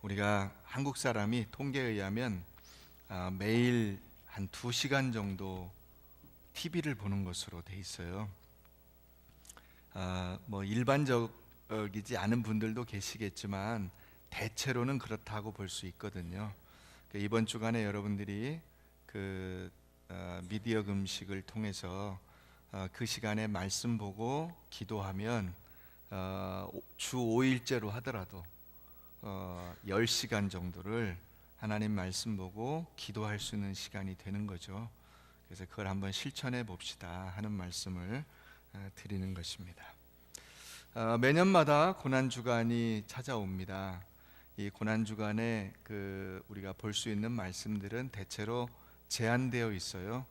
우리가 한국 사람이 통계에 의하면 매일 한 2시간 정도 TV를 보는 것으로 돼 있어요. 뭐 일반적이지 않은 분들도 계시겠지만 대체로는 그렇다고 볼 수 있거든요. 이번 주간에 여러분들이 미디어 금식을 통해서 그 시간에 말씀 보고 기도하면 주 5일째로 하더라도 10시간 정도를 하나님 말씀 보고 기도할 수 있는 시간이 되는 거죠. 그래서 그걸 한번 실천해 봅시다 하는 말씀을 드리는 것입니다. 매년마다 고난주간이 찾아옵니다. 이 고난주간에 우리가 볼 수 있는 말씀들은 대체로 제한되어 있어요.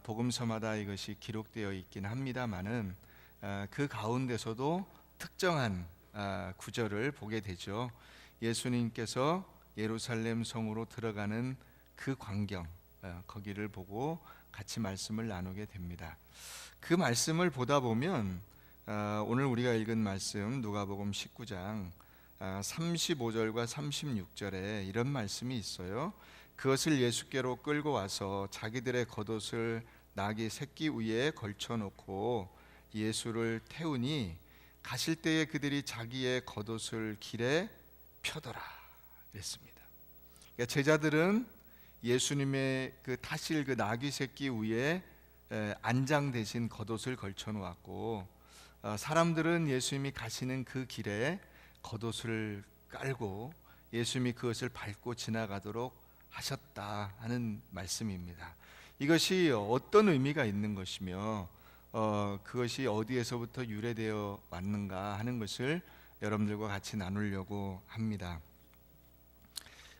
복음서마다 이것이 기록되어 있긴 합니다만은 그 가운데서도 특정한 구절을 보게 되죠. 예수님께서 예루살렘 성으로 들어가는 그 광경, 거기를 보고 같이 말씀을 나누게 됩니다. 그 말씀을 보다 보면 오늘 우리가 읽은 말씀 누가복음 19장 35절과 36절에 이런 말씀이 있어요. 그것을 예수께로 끌고 와서 자기들의 겉옷을 나귀 새끼 위에 걸쳐놓고 예수를 태우니 가실 때에 그들이 자기의 겉옷을 길에 펴더라 그랬습니다. 그러니까 제자들은 예수님의 타실 나귀 새끼 위에 안장 대신 겉옷을 걸쳐 놓았고, 사람들은 예수님이 가시는 그 길에 겉옷을 깔고 예수님이 그것을 밟고 지나가도록 하셨다 하는 말씀입니다. 이것이 어떤 의미가 있는 것이며 그것이 어디에서부터 유래되어 왔는가 하는 것을 여러분들과 같이 나누려고 합니다.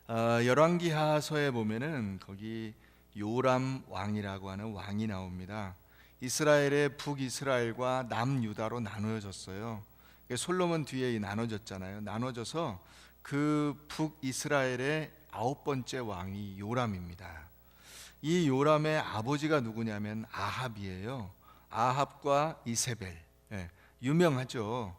열왕기하서에 보면은 거기 요람 왕이라고 하는 왕이 나옵니다. 이스라엘의 북이스라엘과 남유다로 나누어졌어요. 솔로몬 뒤에 나눠졌잖아요. 나눠져서 그 북이스라엘의 9번째 왕이 요람입니다. 이 요람의 아버지가 누구냐면 아합이에요. 아합과 이세벨, 유명하죠.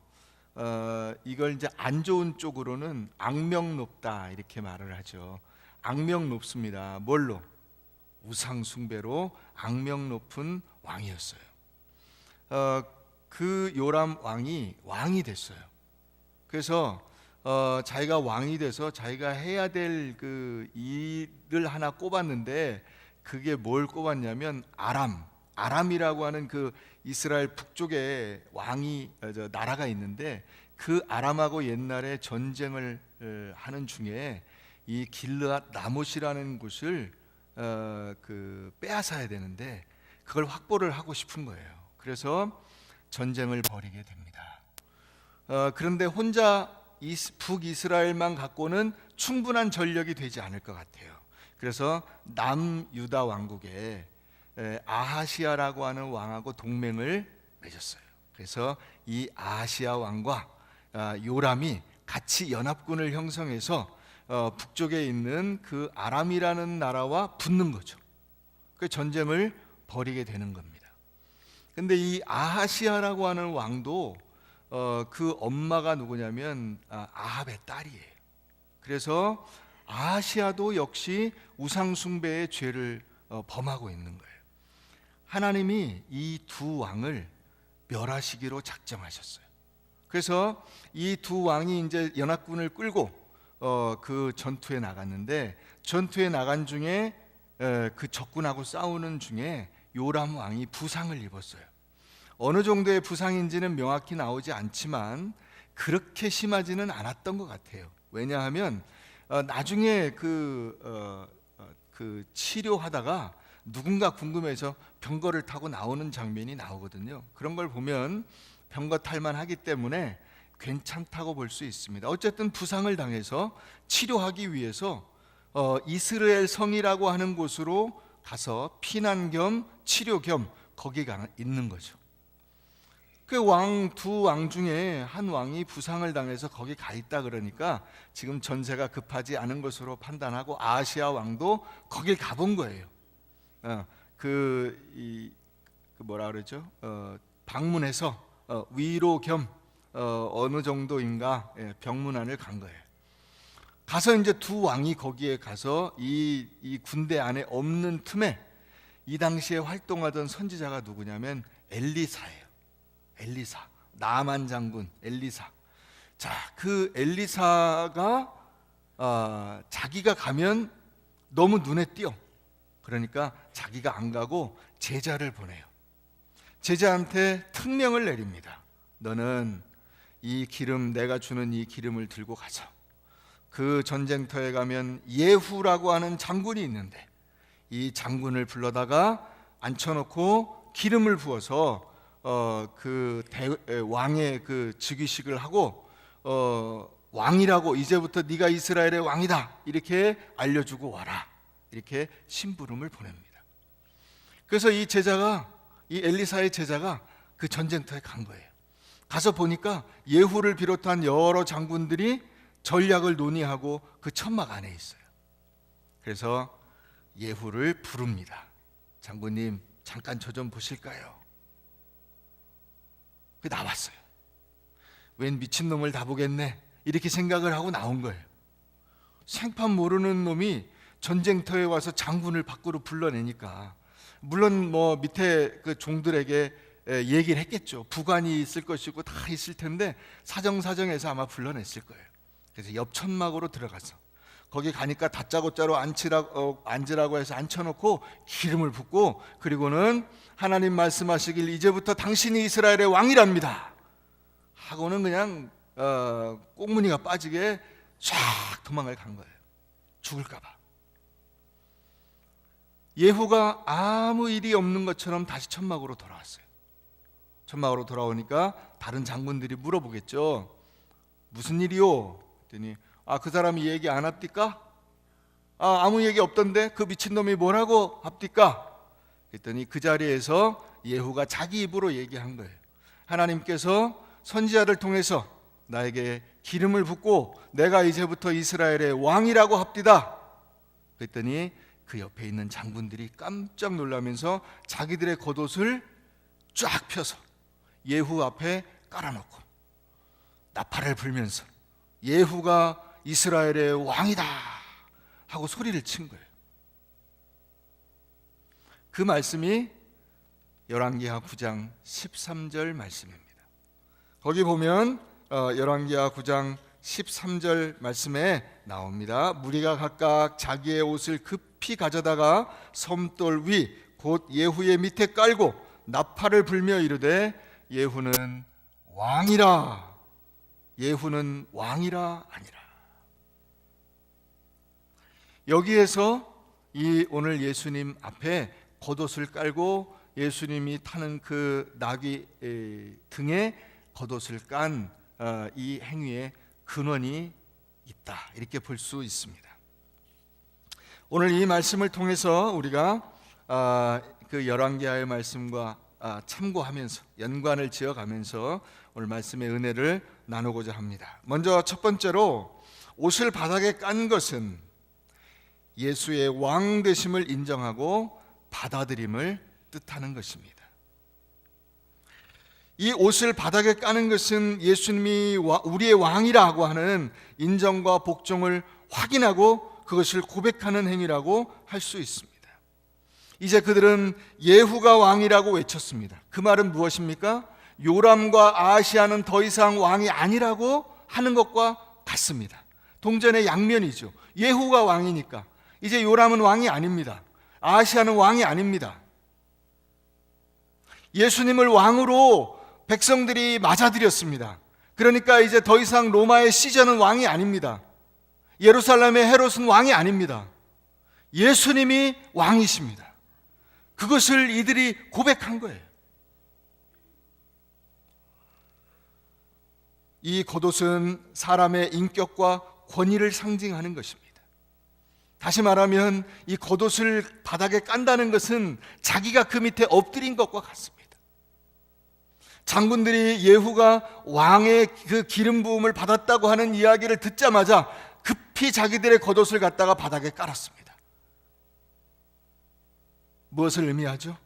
이걸 이제 안 좋은 쪽으로는 악명 높다 이렇게 말을 하죠. 악명 높습니다. 뭘로? 우상 숭배로 악명 높은 왕이었어요. 그 요람 왕이 됐어요. 그래서 자기가 왕이 돼서 자기가 해야 될 그 일을 하나 꼽았는데, 그게 뭘 꼽았냐면 아람이라고 하는 그 이스라엘 북쪽에 나라가 있는데, 그 아람하고 옛날에 전쟁을 하는 중에 이 길르앗 라못이라는 곳을 빼앗아야 되는데 그걸 확보를 하고 싶은 거예요. 그래서 전쟁을 벌이게 됩니다. 그런데 혼자 북이스라엘만 갖고는 충분한 전력이 되지 않을 것 같아요. 그래서 남유다 왕국에 아하시아라고 하는 왕하고 동맹을 맺었어요. 그래서 이 아하시아 왕과 요람이 같이 연합군을 형성해서 북쪽에 있는 그 아람이라는 나라와 붙는 거죠. 그 전쟁을 벌이게 되는 겁니다. 근데 이 아하시아라고 하는 왕도 그 엄마가 누구냐면 아합의 딸이에요. 그래서 아하시아도 역시 우상숭배의 죄를 범하고 있는 거예요. 하나님이 이 두 왕을 멸하시기로 작정하셨어요. 그래서 이 두 왕이 이제 연합군을 끌고 그 전투에 나갔는데, 전투에 나간 중에 그 적군하고 싸우는 중에 요람 왕이 부상을 입었어요. 어느 정도의 부상인지는 명확히 나오지 않지만 그렇게 심하지는 않았던 것 같아요. 왜냐하면 나중에 그 치료하다가 누군가 궁금해서 병거를 타고 나오는 장면이 나오거든요. 그런 걸 보면 병거 탈만 하기 때문에 괜찮다고 볼 수 있습니다. 어쨌든 부상을 당해서 치료하기 위해서 이스라엘 성이라고 하는 곳으로 가서 피난 겸 치료 겸 거기 있는 거죠. 그 두 왕 중에 한 왕이 부상을 당해서 거기 가 있다 그러니까 지금 전세가 급하지 않은 것으로 판단하고 아시아 왕도 거길 가본 거예요. 뭐라 그러죠? 방문해서 위로 겸 어느 정도인가 병문안을 간 거예요. 가서 이제 두 왕이 거기에 가서 이 군대 안에 없는 틈에 이 당시에 활동하던 선지자가 누구냐면 엘리사예요. 엘리사, 나만 장군 엘리사. 자, 그 엘리사가 자기가 가면 너무 눈에 띄어. 그러니까 자기가 안 가고 제자를 보내요. 제자한테 특명을 내립니다. 너는 이 기름, 내가 주는 이 기름을 들고 가서 그 전쟁터에 가면 예후라고 하는 장군이 있는데 이 장군을 불러다가 앉혀놓고 기름을 부어서 왕의 그 즉위식을 하고 왕이라고, 이제부터 네가 이스라엘의 왕이다, 이렇게 알려주고 와라, 이렇게 심부름을 보냅니다. 그래서 이 엘리사의 제자가 그 전쟁터에 간 거예요. 가서 보니까 예후를 비롯한 여러 장군들이 전략을 논의하고 그 천막 안에 있어요. 그래서 예후를 부릅니다. 장군님, 잠깐 저 좀 보실까요? 그 나왔어요. 웬 미친놈을 다 보겠네, 이렇게 생각을 하고 나온 거예요. 생판 모르는 놈이 전쟁터에 와서 장군을 밖으로 불러내니까 물론 뭐 밑에 그 종들에게 얘기를 했겠죠. 부관이 있을 것이고 다 있을 텐데 사정사정해서 아마 불러냈을 거예요. 그래서 옆 천막으로 들어가서 거기 가니까 다짜고짜로 앉으라고 해서 앉혀놓고 기름을 붓고, 그리고는 하나님 말씀하시길 이제부터 당신이 이스라엘의 왕이랍니다 하고는 그냥 꽁무니가 빠지게 쫙 도망을 간 거예요. 죽을까 봐. 예후가 아무 일이 없는 것처럼 다시 천막으로 돌아왔어요. 천막으로 돌아오니까 다른 장군들이 물어보겠죠. 무슨 일이요? 그랬더니 그 사람이 얘기 안 합니까? 아무 얘기 없던데 그 미친놈이 뭐라고 합니까? 그랬더니 그 자리에서 예후가 자기 입으로 얘기한 거예요. 하나님께서 선지자를 통해서 나에게 기름을 붓고 내가 이제부터 이스라엘의 왕이라고 합디다. 그랬더니 그 옆에 있는 장군들이 깜짝 놀라면서 자기들의 겉옷을 쫙 펴서 예후 앞에 깔아놓고 나팔을 불면서 예후가 이스라엘의 왕이다 하고 소리를 친 거예요. 그 말씀이 열왕기하 9장 13절 말씀입니다. 거기 보면 열왕기하 9장 13절 말씀에 나옵니다. 무리가 각각 자기의 옷을 급히 가져다가 섬돌 위 곧 예후의 밑에 깔고 나팔을 불며 이르되 예후는 왕이라, 예후는 왕이라 하니라. 여기에서 이 오늘 예수님 앞에 겉옷을 깔고 예수님이 타는 그 나귀 등에 겉옷을 깐 이 행위에 근원이 있다, 이렇게 볼 수 있습니다. 오늘 이 말씀을 통해서 우리가 그 열왕기하의 말씀과 참고하면서 연관을 지어가면서 오늘 말씀의 은혜를 나누고자 합니다. 먼저 첫 번째로 옷을 바닥에 깐 것은 예수의 왕 되심을 인정하고 받아들임을 뜻하는 것입니다. 이 옷을 바닥에 까는 것은 예수님이 우리의 왕이라고 하는 인정과 복종을 확인하고 그것을 고백하는 행위라고 할 수 있습니다. 이제 그들은 예후가 왕이라고 외쳤습니다. 그 말은 무엇입니까? 요람과 아하시아는 더 이상 왕이 아니라고 하는 것과 같습니다. 동전의 양면이죠. 예후가 왕이니까 이제 요람은 왕이 아닙니다. 아하시아는 왕이 아닙니다. 예수님을 왕으로 백성들이 맞아들였습니다. 그러니까 이제 더 이상 로마의 시저는 왕이 아닙니다. 예루살렘의 헤롯은 왕이 아닙니다. 예수님이 왕이십니다. 그것을 이들이 고백한 거예요. 이 겉옷은 사람의 인격과 권위를 상징하는 것입니다. 다시 말하면 이 겉옷을 바닥에 깐다는 것은 자기가 그 밑에 엎드린 것과 같습니다. 장군들이 예후가 왕의 그 기름 부음을 받았다고 하는 이야기를 듣자마자 급히 자기들의 겉옷을 갖다가 바닥에 깔았습니다. 무엇을 의미하죠?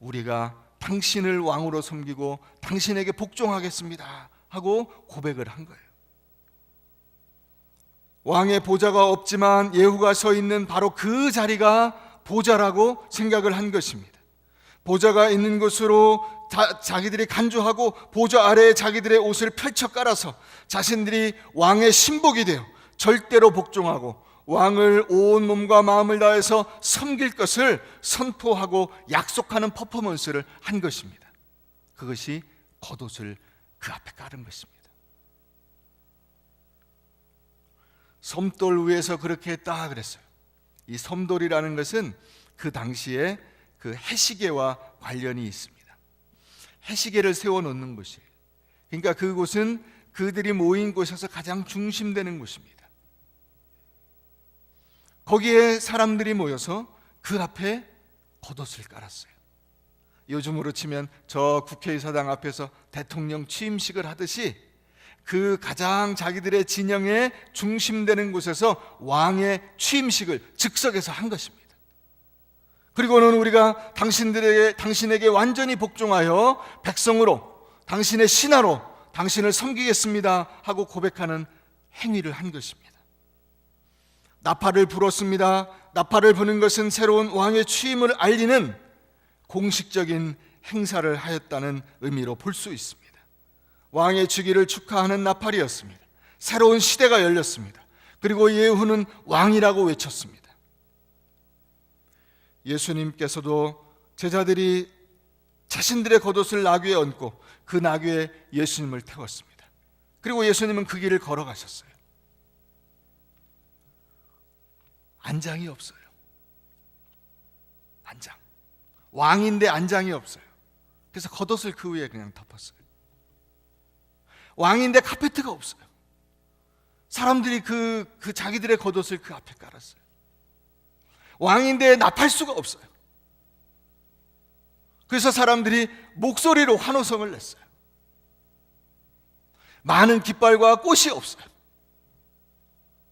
우리가 당신을 왕으로 섬기고 당신에게 복종하겠습니다 하고 고백을 한 거예요. 왕의 보좌가 없지만 예후가 서 있는 바로 그 자리가 보좌라고 생각을 한 것입니다. 보좌가 있는 곳으로 자기들이 간주하고 보좌 아래에 자기들의 옷을 펼쳐 깔아서 자신들이 왕의 신복이 되어 절대로 복종하고 왕을 온 몸과 마음을 다해서 섬길 것을 선포하고 약속하는 퍼포먼스를 한 것입니다. 그것이 겉옷을 그 앞에 깔은 것입니다. 섬돌 위에서 그렇게 했다 그랬어요. 이 섬돌이라는 것은 그 당시에 그 해시계와 관련이 있습니다. 해시계를 세워놓는 곳이에요. 그러니까 그곳은 그들이 모인 곳에서 가장 중심되는 곳입니다. 거기에 사람들이 모여서 그 앞에 겉옷을 깔았어요. 요즘으로 치면 저 국회의사당 앞에서 대통령 취임식을 하듯이 그 가장 자기들의 진영에 중심되는 곳에서 왕의 취임식을 즉석에서 한 것입니다. 그리고는 우리가 당신에게 완전히 복종하여 백성으로, 당신의 신하로 당신을 섬기겠습니다 하고 고백하는 행위를 한 것입니다. 나팔을 불었습니다. 나팔을 부는 것은 새로운 왕의 취임을 알리는 공식적인 행사를 하였다는 의미로 볼 수 있습니다. 왕의 즉위를 축하하는 나팔이었습니다. 새로운 시대가 열렸습니다. 그리고 예후는 왕이라고 외쳤습니다. 예수님께서도 제자들이 자신들의 겉옷을 나귀에 얹고 그 나귀에 예수님을 태웠습니다. 그리고 예수님은 그 길을 걸어가셨어요. 안장이 없어요. 안장. 왕인데 안장이 없어요. 그래서 겉옷을 그 위에 그냥 덮었어요. 왕인데 카페트가 없어요. 사람들이 그 자기들의 겉옷을 그 앞에 깔았어요. 왕인데 나팔수가 없어요. 그래서 사람들이 목소리로 환호성을 냈어요. 많은 깃발과 꽃이 없어요.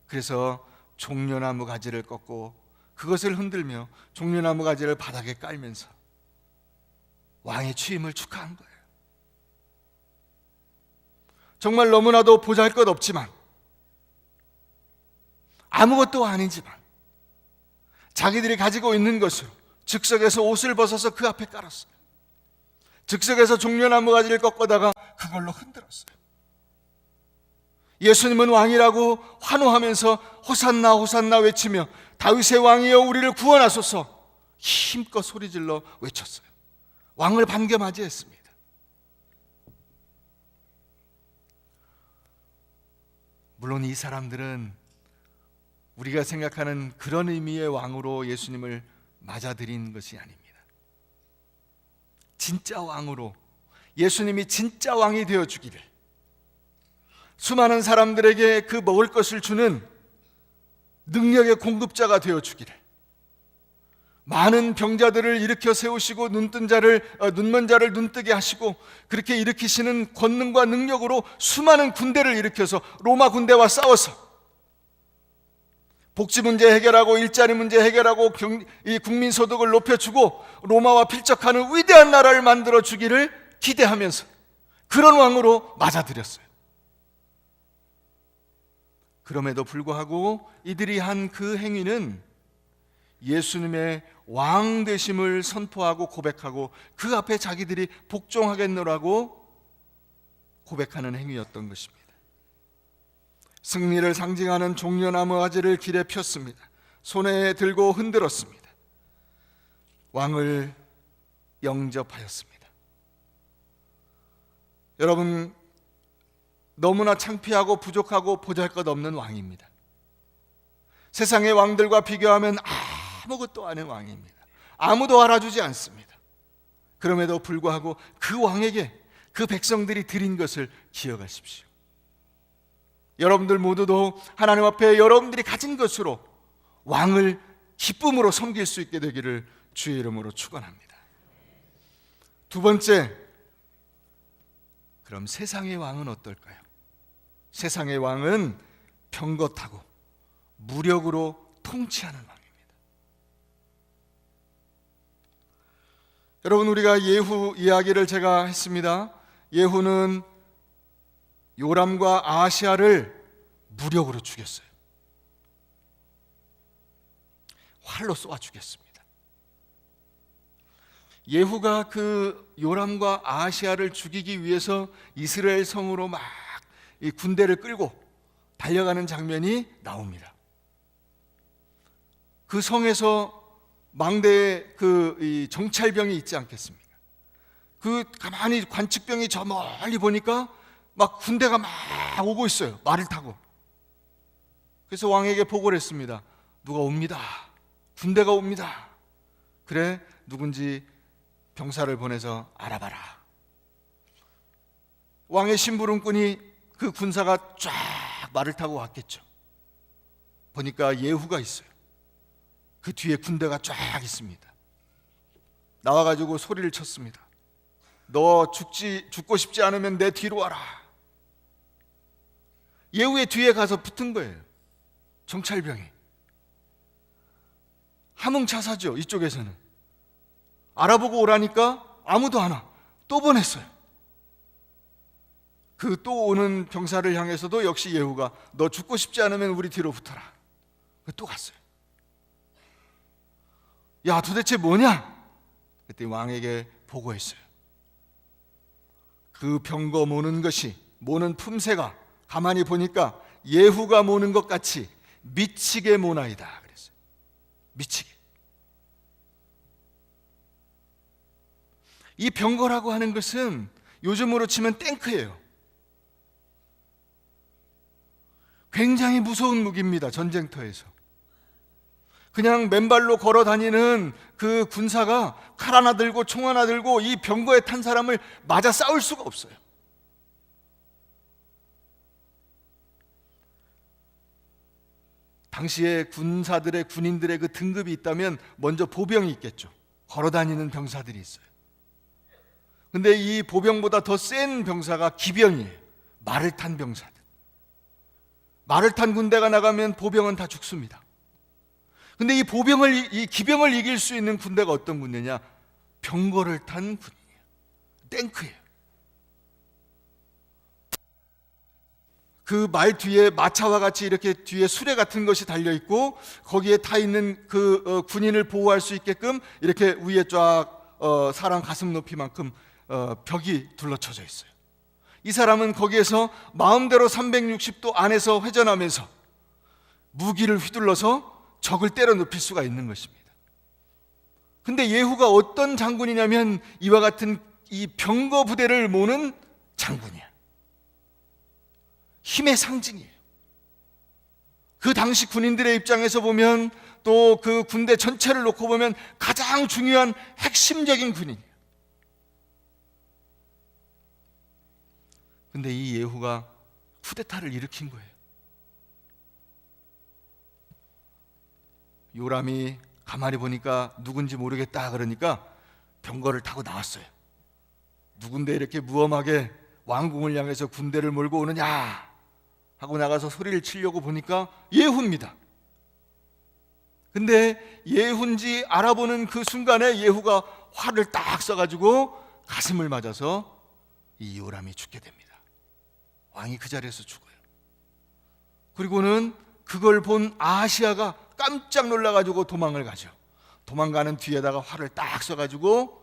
그래서 종려나무 가지를 꺾고 그것을 흔들며 종려나무 가지를 바닥에 깔면서 왕의 취임을 축하한 거예요. 정말 너무나도 보잘것없지만, 아무것도 아니지만 자기들이 가지고 있는 것으로 즉석에서 옷을 벗어서 그 앞에 깔았어요. 즉석에서 종려나무 가지를 꺾어다가 그걸로 흔들었어요. 예수님은 왕이라고 환호하면서 호산나 호산나 외치며 다윗의 왕이여 우리를 구원하소서 힘껏 소리질러 외쳤어요. 왕을 반겨 맞이했습니다. 물론 이 사람들은 우리가 생각하는 그런 의미의 왕으로 예수님을 맞아들인 것이 아닙니다. 진짜 왕으로, 예수님이 진짜 왕이 되어주기를, 수많은 사람들에게 그 먹을 것을 주는 능력의 공급자가 되어주기를, 많은 병자들을 일으켜 세우시고 눈먼 자를 눈뜨게 하시고 그렇게 일으키시는 권능과 능력으로 수많은 군대를 일으켜서 로마 군대와 싸워서 복지 문제 해결하고 일자리 문제 해결하고 이 국민 소득을 높여주고 로마와 필적하는 위대한 나라를 만들어 주기를 기대하면서 그런 왕으로 맞아들였어요. 그럼에도 불구하고 이들이 한 그 행위는 예수님의 왕 되심을 선포하고 고백하고 그 앞에 자기들이 복종하겠노라고 고백하는 행위였던 것입니다. 승리를 상징하는 종려나무 가지를 길에 폈습니다. 손에 들고 흔들었습니다. 왕을 영접하였습니다. 여러분, 너무나 창피하고 부족하고 보잘것없는 왕입니다. 세상의 왕들과 비교하면 아무것도 아닌 왕입니다. 아무도 알아주지 않습니다. 그럼에도 불구하고 그 왕에게 그 백성들이 드린 것을 기억하십시오. 여러분들 모두도 하나님 앞에 여러분들이 가진 것으로 왕을 기쁨으로 섬길 수 있게 되기를 주의 이름으로 축원합니다. 두 번째, 그럼 세상의 왕은 어떨까요? 세상의 왕은 병거타고 무력으로 통치하는 왕입니다. 여러분, 우리가 예후 이야기를 제가 했습니다. 예후는 요람과 아하시아를 무력으로 죽였어요. 활로 쏘아 주겠습니다. 예후가 그 요람과 아하시아를 죽이기 위해서 이스라엘 성으로 막 이 군대를 끌고 달려가는 장면이 나옵니다. 그 성에서 망대에 이 정찰병이 있지 않겠습니까? 그 가만히 관측병이 저 멀리 보니까 막 군대가 막 오고 있어요. 말을 타고. 그래서 왕에게 보고를 했습니다. 누가 옵니다. 군대가 옵니다. 그래, 누군지 병사를 보내서 알아봐라. 왕의 심부름꾼이 그 군사가 쫙 말을 타고 왔겠죠. 보니까 예후가 있어요. 그 뒤에 군대가 쫙 있습니다. 나와가지고 소리를 쳤습니다. 너 죽고 싶지 않으면 내 뒤로 와라. 예후의 뒤에 가서 붙은 거예요. 정찰병이. 함흥차사죠. 이쪽에서는. 알아보고 오라니까 아무도 안 와. 또 보냈어요. 그 또 오는 병사를 향해서도 역시 예후가 너 죽고 싶지 않으면 우리 뒤로 붙어라. 또 갔어요. 야, 도대체 뭐냐? 그때 왕에게 보고했어요. 그 병거 모는 품새가 가만히 보니까 예후가 모는 것 같이 미치게 모나이다 그랬어요. 미치게. 이 병거라고 하는 것은 요즘으로 치면 탱크예요. 굉장히 무서운 무기입니다. 전쟁터에서. 그냥 맨발로 걸어 다니는 그 군사가 칼 하나 들고 총 하나 들고 이 병거에 탄 사람을 맞아 싸울 수가 없어요. 당시에 군인들의 그 등급이 있다면 먼저 보병이 있겠죠. 걸어 다니는 병사들이 있어요. 근데 이 보병보다 더 센 병사가 기병이에요. 말을 탄 병사들. 말을 탄 군대가 나가면 보병은 다 죽습니다. 근데 이 기병을 이길 수 있는 군대가 어떤 군대냐? 병거를 탄 군이에요. 탱크예요. 그 말 뒤에 마차와 같이 이렇게 뒤에 수레 같은 것이 달려 있고 거기에 타 있는 그 군인을 보호할 수 있게끔 이렇게 위에 쫙 사람 가슴 높이만큼 벽이 둘러쳐져 있어요. 이 사람은 거기에서 마음대로 360도 안에서 회전하면서 무기를 휘둘러서 적을 때려 눕힐 수가 있는 것입니다. 근데 예후가 어떤 장군이냐면 이와 같은 이 병거 부대를 모는 장군이야. 힘의 상징이에요. 그 당시 군인들의 입장에서 보면 또 그 군대 전체를 놓고 보면 가장 중요한 핵심적인 군인이에요. 근데 이 예후가 쿠데타를 일으킨 거예요. 요람이 가만히 보니까 누군지 모르겠다 그러니까 병거를 타고 나왔어요. 누군데 이렇게 무엄하게 왕궁을 향해서 군대를 몰고 오느냐 하고 나가서 소리를 치려고 보니까 예후입니다. 근데 예후인지 알아보는 그 순간에 예후가 활을 딱 쏴가지고 가슴을 맞아서 이 요람이 죽게 됩니다. 왕이 그 자리에서 죽어요. 그리고는 그걸 본 아하시아가 깜짝 놀라가지고 도망을 가죠. 도망가는 뒤에다가 활을 딱 쏴가지고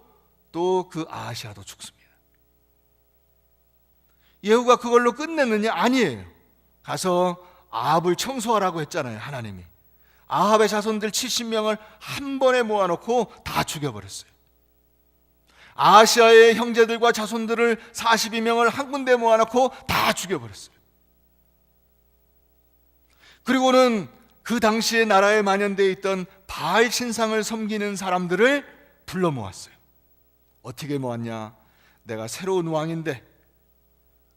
또 그 아하시아도 죽습니다. 예후가 그걸로 끝냈느냐? 아니에요. 가서 아합을 청소하라고 했잖아요. 하나님이. 아합의 자손들 70명을 한 번에 모아놓고 다 죽여버렸어요. 아하시아의 형제들과 자손들을 42명을 한 군데 모아놓고 다 죽여버렸어요. 그리고는 그 당시에 나라에 만연되어 있던 바알 신상을 섬기는 사람들을 불러 모았어요. 어떻게 모았냐? 내가 새로운 왕인데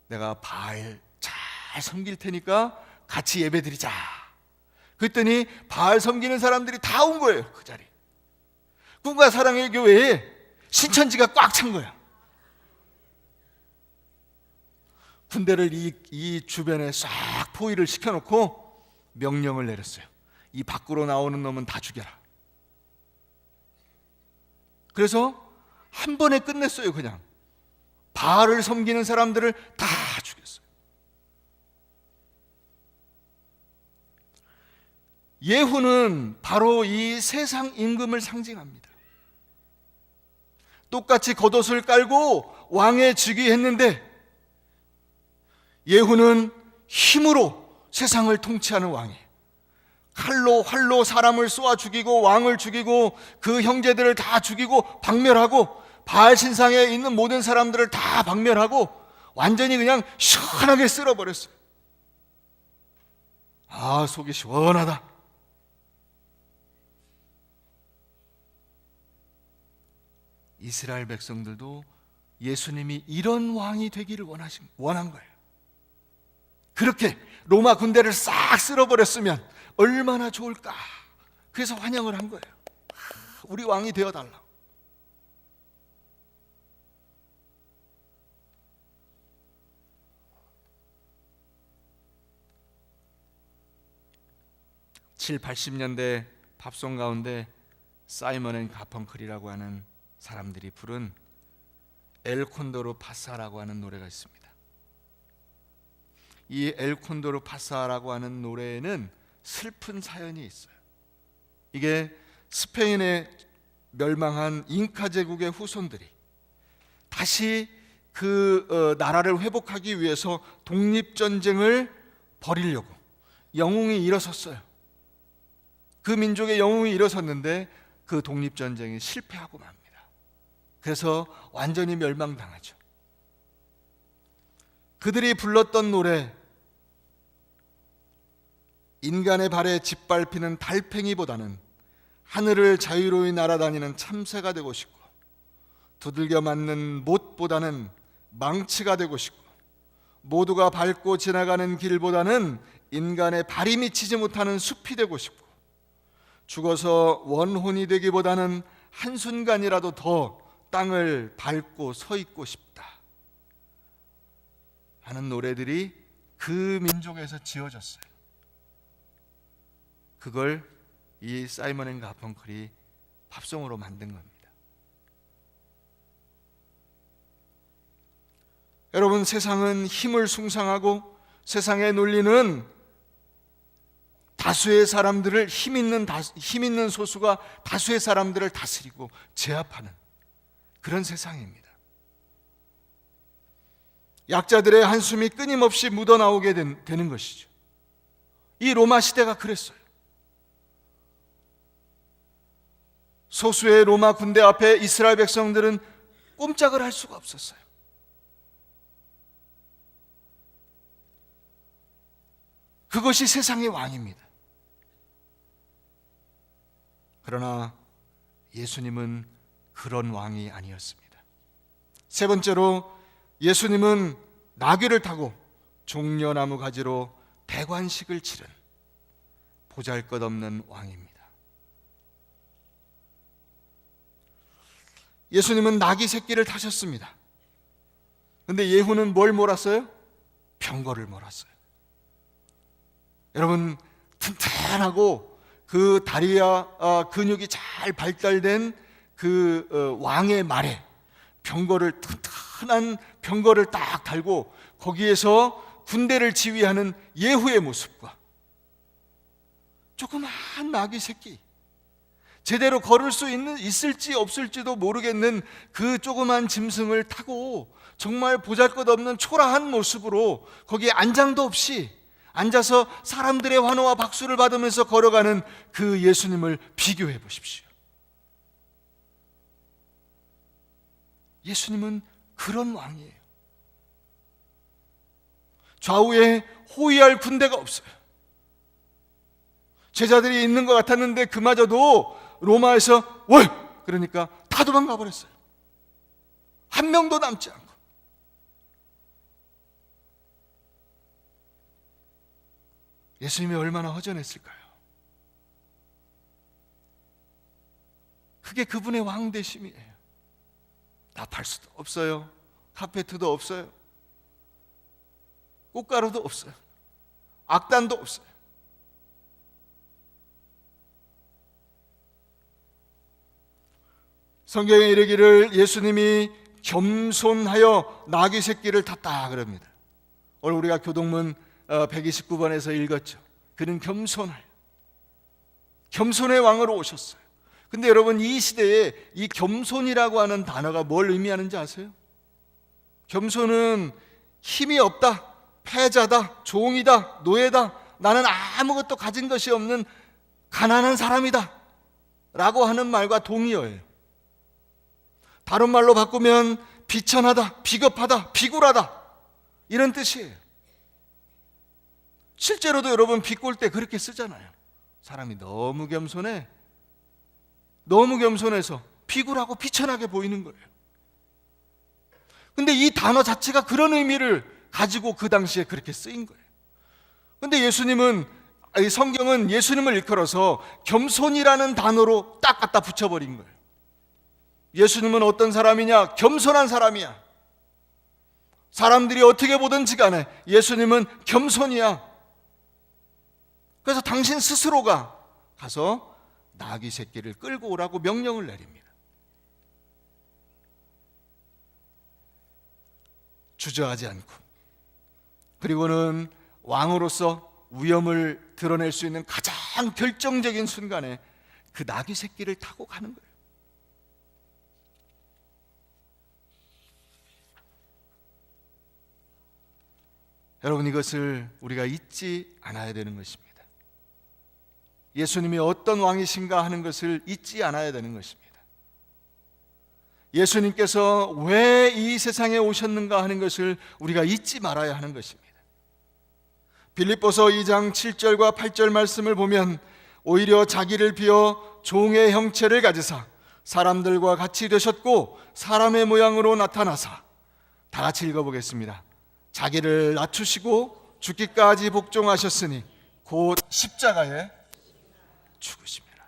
내가 바알 잘 섬길 테니까 같이 예배드리자. 그랬더니 바알 섬기는 사람들이 다 온 거예요. 그 자리. 꿈과 사랑의 교회에 신천지가 꽉 찬 거야. 군대를 이 주변에 싹 포위를 시켜놓고 명령을 내렸어요. 이 밖으로 나오는 놈은 다 죽여라. 그래서 한 번에 끝냈어요. 그냥 바알을 섬기는 사람들을 다 죽였어요. 예후는 바로 이 세상 임금을 상징합니다. 똑같이 겉옷을 깔고 왕에 즉위했는데 예후는 힘으로 세상을 통치하는 왕이에요. 칼로 활로 사람을 쏘아 죽이고 왕을 죽이고 그 형제들을 다 죽이고 박멸하고 바알 신상에 있는 모든 사람들을 다 박멸하고 완전히 그냥 시원하게 쓸어버렸어요. 아, 속이 시원하다. 이스라엘 백성들도 예수님이 이런 왕이 되기를 원한 거예요. 그렇게 로마 군대를 싹 쓸어버렸으면 얼마나 좋을까. 그래서 환영을 한 거예요. 우리 왕이 되어달라. (7, 80년대) 팝송 가운데 사이먼 앤 가펑클이라고 하는 사람들이 부른 엘 콘도르 파사라고 하는 노래가 있습니다. 이 엘 콘도르 파사라고 하는 노래에는 슬픈 사연이 있어요. 이게 스페인에 멸망한 잉카 제국의 후손들이 다시 그 나라를 회복하기 위해서 독립전쟁을 벌이려고 영웅이 일어섰어요. 그 민족의 영웅이 일어섰는데 그 독립전쟁이 실패하고 맙니다. 그래서 완전히 멸망당하죠. 그들이 불렀던 노래, 인간의 발에 짓밟히는 달팽이보다는 하늘을 자유로이 날아다니는 참새가 되고 싶고, 두들겨 맞는 못보다는 망치가 되고 싶고, 모두가 밟고 지나가는 길보다는 인간의 발이 미치지 못하는 숲이 되고 싶고, 죽어서 원혼이 되기보다는 한순간이라도 더 땅을 밟고 서 있고 싶다 하는 노래들이 그 민족에서 지어졌어요. 그걸 이 사이먼 앤 가펑클이 팝송으로 만든 겁니다. 여러분, 세상은 힘을 숭상하고 세상의 논리는 다수의 사람들을 힘 있는 소수가 다수의 사람들을 다스리고 제압하는 그런 세상입니다. 약자들의 한숨이 끊임없이 묻어나오게 되는 것이죠. 이 로마 시대가 그랬어요. 소수의 로마 군대 앞에 이스라엘 백성들은 꼼짝을 할 수가 없었어요. 그것이 세상의 왕입니다. 그러나 예수님은 그런 왕이 아니었습니다. 세 번째로, 예수님은 나귀를 타고 종려나무 가지로 대관식을 치른 보잘것없는 왕입니다. 예수님은 나귀 새끼를 타셨습니다. 그런데 예후는 뭘 몰았어요? 병거를 몰았어요. 여러분, 튼튼하고 그 다리와 근육이 잘 발달된 그 왕의 말에 튼튼한 병거를 딱 달고 거기에서 군대를 지휘하는 예후의 모습과 조그만 나귀 새끼, 제대로 걸을 수 있을지 없을지도 모르겠는 그 조그만 짐승을 타고 정말 보잘것없는 초라한 모습으로 거기에 안장도 없이 앉아서 사람들의 환호와 박수를 받으면서 걸어가는 그 예수님을 비교해 보십시오. 예수님은 그런 왕이에요. 좌우에 호위할 군대가 없어요. 제자들이 있는 것 같았는데 그마저도 로마에서 월! 그러니까 다 도망가 버렸어요. 한 명도 남지 않고. 예수님이 얼마나 허전했을까요? 그게 그분의 왕되심이에요. 나팔수도 없어요. 카페트도 없어요. 꽃가루도 없어요. 악단도 없어요. 성경에 이르기를 예수님이 겸손하여 나귀 새끼를 탔다 그럽니다. 오늘 우리가 교동문 129번에서 읽었죠. 그는 겸손하여. 겸손의 왕으로 오셨어요. 근데 여러분, 이 시대에 이 겸손이라고 하는 단어가 뭘 의미하는지 아세요? 겸손은 힘이 없다, 패자다, 종이다, 노예다, 나는 아무것도 가진 것이 없는 가난한 사람이다 라고 하는 말과 동의어예요. 다른 말로 바꾸면 비천하다, 비겁하다, 비굴하다 이런 뜻이에요. 실제로도 여러분 비꼴 때 그렇게 쓰잖아요. 사람이 너무 겸손해, 너무 겸손해서 비굴하고 비천하게 보이는 거예요. 근데 이 단어 자체가 그런 의미를 가지고 그 당시에 그렇게 쓰인 거예요. 근데 예수님은, 이 성경은 예수님을 일컬어서 겸손이라는 단어로 딱 갖다 붙여버린 거예요. 예수님은 어떤 사람이냐? 겸손한 사람이야. 사람들이 어떻게 보든지 간에 예수님은 겸손이야. 그래서 당신 스스로가 가서 나귀 새끼를 끌고 오라고 명령을 내립니다. 주저하지 않고, 그리고는 왕으로서 위엄을 드러낼 수 있는 가장 결정적인 순간에 그 나귀 새끼를 타고 가는 거예요. 여러분, 이것을 우리가 잊지 않아야 되는 것입니다. 예수님이 어떤 왕이신가 하는 것을 잊지 않아야 되는 것입니다. 예수님께서 왜 이 세상에 오셨는가 하는 것을 우리가 잊지 말아야 하는 것입니다. 빌립보서 2장 7절과 8절 말씀을 보면 오히려 자기를 비어 종의 형체를 가지사 사람들과 같이 되셨고 사람의 모양으로 나타나사, 다 같이 읽어보겠습니다. 자기를 낮추시고 죽기까지 복종하셨으니 곧 십자가에 죽으심이라.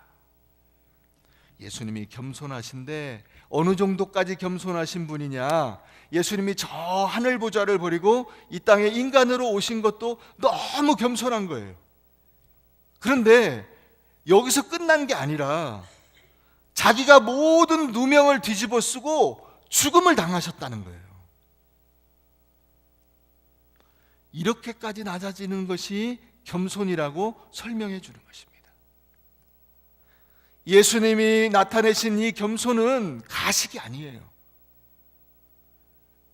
예수님이 겸손하신데 어느 정도까지 겸손하신 분이냐? 예수님이 저 하늘 보좌를 버리고 이 땅에 인간으로 오신 것도 너무 겸손한 거예요. 그런데 여기서 끝난 게 아니라 자기가 모든 누명을 뒤집어 쓰고 죽음을 당하셨다는 거예요. 이렇게까지 낮아지는 것이 겸손이라고 설명해 주는 것입니다. 예수님이 나타내신 이 겸손은 가식이 아니에요.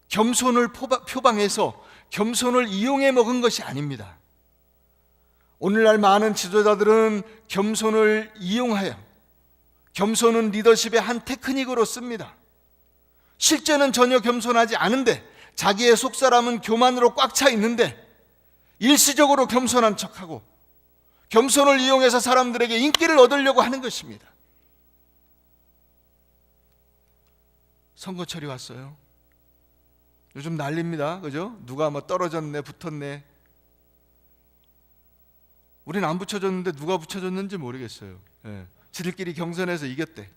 겸손을 표방해서 겸손을 이용해 먹은 것이 아닙니다. 오늘날 많은 지도자들은 겸손을 이용하여 겸손은 리더십의 한 테크닉으로 씁니다. 실제는 전혀 겸손하지 않은데 자기의 속사람은 교만으로 꽉 차 있는데 일시적으로 겸손한 척하고 겸손을 이용해서 사람들에게 인기를 얻으려고 하는 것입니다. 선거철이 왔어요. 요즘 난립니다. 그죠? 누가 뭐 떨어졌네, 붙었네. 우리는 안 붙여줬는데 누가 붙여줬는지 모르겠어요. 예. 지들끼리 경선에서 이겼대.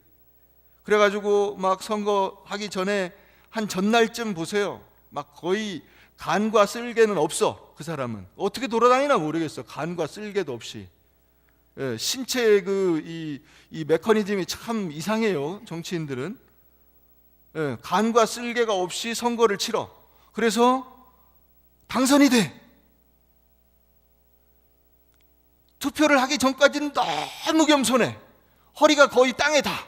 그래가지고 막 선거하기 전에 한 전날쯤 보세요. 막 거의 간과 쓸개는 없어. 그 사람은 어떻게 돌아다니나 모르겠어. 간과 쓸개도 없이. 예, 신체의 이 메커니즘이 참 이상해요. 정치인들은. 예, 간과 쓸개가 없이 선거를 치러. 그래서 당선이 돼. 투표를 하기 전까지는 너무 겸손해. 허리가 거의 땅에 닿아.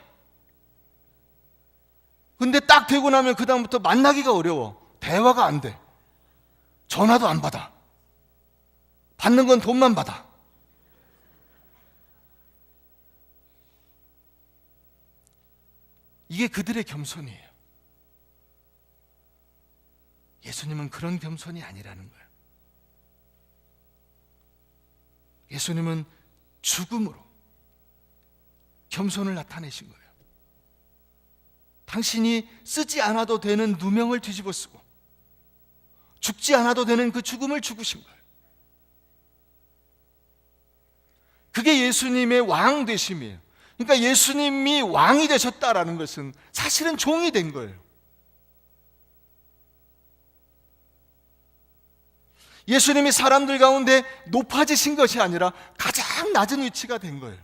근데 딱 되고 나면 그 다음부터 만나기가 어려워. 대화가 안 돼. 전화도 안 받아. 받는 건 돈만 받아. 이게 그들의 겸손이에요. 예수님은 그런 겸손이 아니라는 거예요. 예수님은 죽음으로 겸손을 나타내신 거예요. 당신이 쓰지 않아도 되는 누명을 뒤집어 쓰고 죽지 않아도 되는 그 죽음을 죽으신 거예요. 그게 예수님의 왕 되심이에요. 그러니까 예수님이 왕이 되셨다라는 것은 사실은 종이 된 거예요. 예수님이 사람들 가운데 높아지신 것이 아니라 가장 낮은 위치가 된 거예요.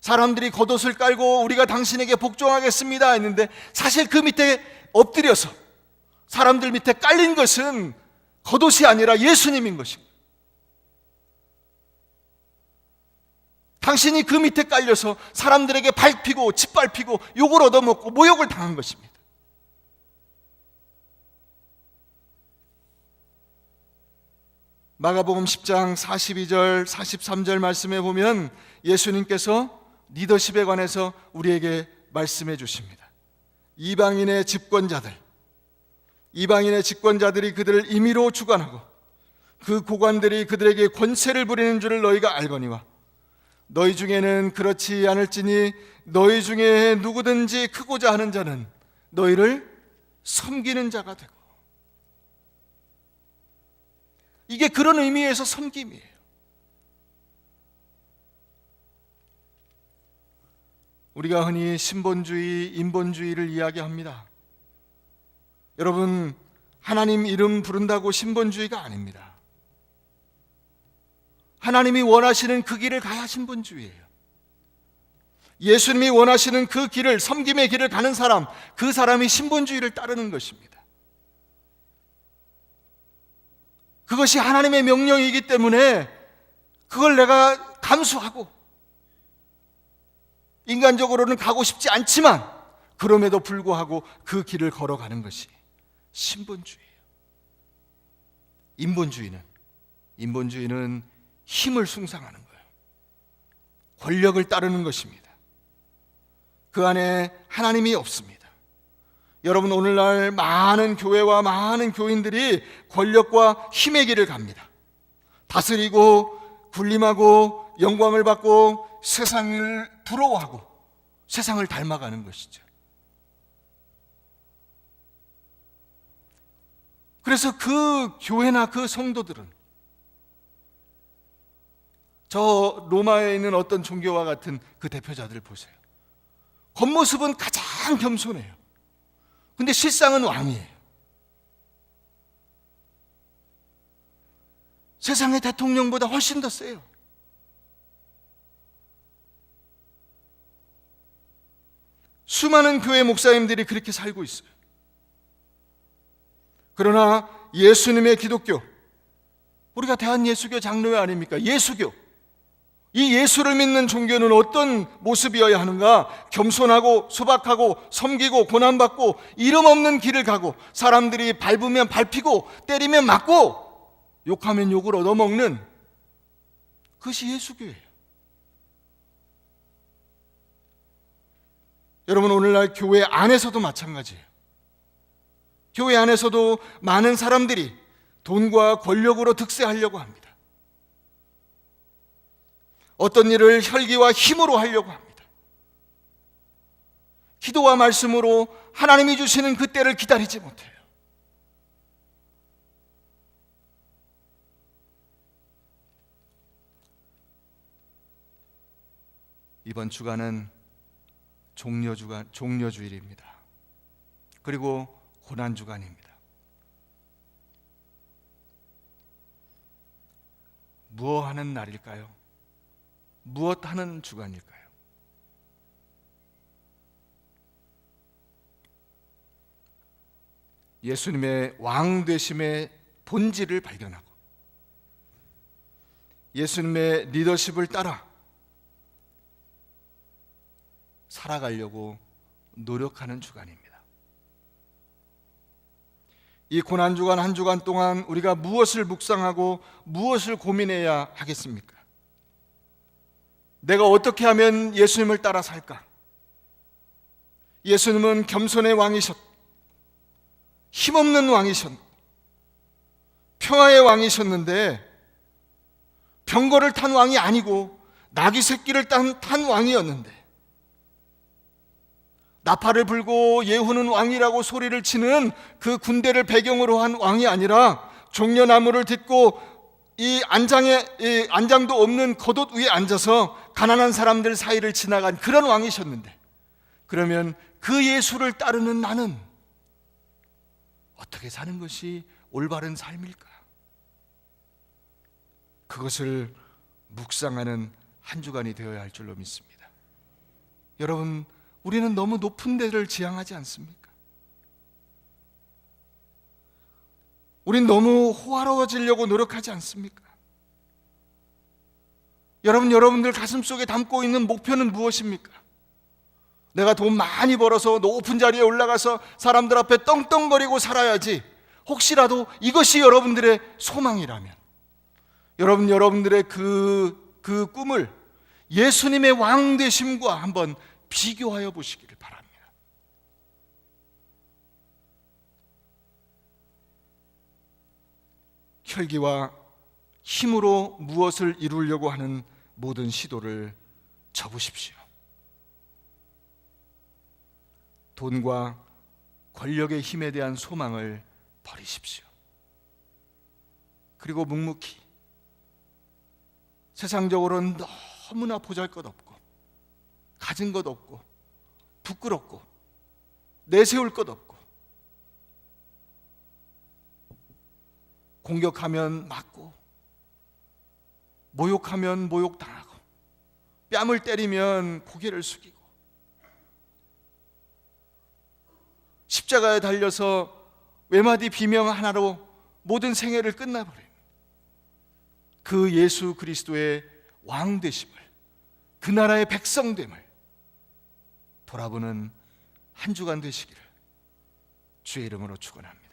사람들이 겉옷을 깔고 우리가 당신에게 복종하겠습니다 했는데 사실 그 밑에 엎드려서 사람들 밑에 깔린 것은 겉옷이 아니라 예수님인 것입니다. 당신이 그 밑에 깔려서 사람들에게 밟히고 짓밟히고 욕을 얻어먹고 모욕을 당한 것입니다. 마가복음 10장 42절 43절 말씀에 보면 예수님께서 리더십에 관해서 우리에게 말씀해 주십니다. 이방인의 집권자들이 그들을 임의로 주관하고 그 고관들이 그들에게 권세를 부리는 줄을 너희가 알거니와 너희 중에는 그렇지 않을지니 너희 중에 누구든지 크고자 하는 자는 너희를 섬기는 자가 되고. 이게 그런 의미에서 섬김이에요. 우리가 흔히 신본주의, 인본주의를 이야기합니다. 여러분, 하나님 이름 부른다고 신본주의가 아닙니다. 하나님이 원하시는 그 길을 가야 신본주의예요. 예수님이 원하시는 그 길을, 섬김의 길을 가는 사람, 그 사람이 신본주의를 따르는 것입니다. 그것이 하나님의 명령이기 때문에 그걸 내가 감수하고 인간적으로는 가고 싶지 않지만 그럼에도 불구하고 그 길을 걸어가는 것이 신본주의예요. 인본주의는 힘을 숭상하는 거예요. 권력을 따르는 것입니다. 그 안에 하나님이 없습니다. 여러분, 오늘날 많은 교회와 많은 교인들이 권력과 힘의 길을 갑니다. 다스리고 군림하고 영광을 받고 세상을 부러워하고 세상을 닮아가는 것이죠. 그래서 그 교회나 그 성도들은 저 로마에 있는 어떤 종교와 같은 그 대표자들 보세요. 겉모습은 가장 겸손해요. 근데 실상은 왕이에요. 세상의 대통령보다 훨씬 더 세요. 수많은 교회 목사님들이 그렇게 살고 있어요. 그러나 예수님의 기독교, 우리가 대한예수교 장로회 아닙니까? 예수교. 이 예수를 믿는 종교는 어떤 모습이어야 하는가? 겸손하고 소박하고 섬기고 고난받고 이름 없는 길을 가고 사람들이 밟으면 밟히고 때리면 맞고 욕하면 욕을 얻어먹는 그것이 예수교예요. 여러분, 오늘날 교회 안에서도 마찬가지예요. 교회 안에서도 많은 사람들이 돈과 권력으로 득세하려고 합니다. 어떤 일을 혈기와 힘으로 하려고 합니다. 기도와 말씀으로 하나님이 주시는 그 때를 기다리지 못해요. 이번 주간은 종려주일입니다. 그리고 고난주간입니다. 무엇 하는 날일까요? 무엇 하는 주간일까요? 예수님의 왕 되심의 본질을 발견하고 예수님의 리더십을 따라 살아가려고 노력하는 주간입니다. 이 고난주간 한 주간 동안 우리가 무엇을 묵상하고 무엇을 고민해야 하겠습니까? 내가 어떻게 하면 예수님을 따라 살까? 예수님은 겸손의 왕이셨고 힘없는 왕이셨고 평화의 왕이셨는데 병거를 탄 왕이 아니고 나귀 새끼를 탄 왕이었는데 나팔을 불고 예후는 왕이라고 소리를 치는 그 군대를 배경으로 한 왕이 아니라 종려나무를 딛고 이 안장도 없는 겉옷 위에 앉아서 가난한 사람들 사이를 지나간 그런 왕이셨는데, 그러면 그 예수를 따르는 나는 어떻게 사는 것이 올바른 삶일까? 그것을 묵상하는 한 주간이 되어야 할 줄로 믿습니다. 여러분, 우리는 너무 높은 데를 지향하지 않습니까? 우린 너무 호화로워지려고 노력하지 않습니까? 여러분들 가슴속에 담고 있는 목표는 무엇입니까? 내가 돈 많이 벌어서 높은 자리에 올라가서 사람들 앞에 떵떵거리고 살아야지. 혹시라도 이것이 여러분들의 소망이라면 여러분들의 그 꿈을 예수님의 왕 되심과 한번 비교하여 보시기를 바랍니다. 혈기와 힘으로 무엇을 이루려고 하는 모든 시도를 접으십시오. 돈과 권력의 힘에 대한 소망을 버리십시오. 그리고 묵묵히 세상적으로는 너무나 보잘것없고 가진 것 없고 부끄럽고 내세울 것 없고 공격하면 맞고 모욕하면 모욕당하고 뺨을 때리면 고개를 숙이고 십자가에 달려서 외마디 비명 하나로 모든 생애를 끝나버린 그 예수 그리스도의 왕 되심을, 그 나라의 백성됨을 돌아보는 한 주간 되시기를 주의 이름으로 축원합니다.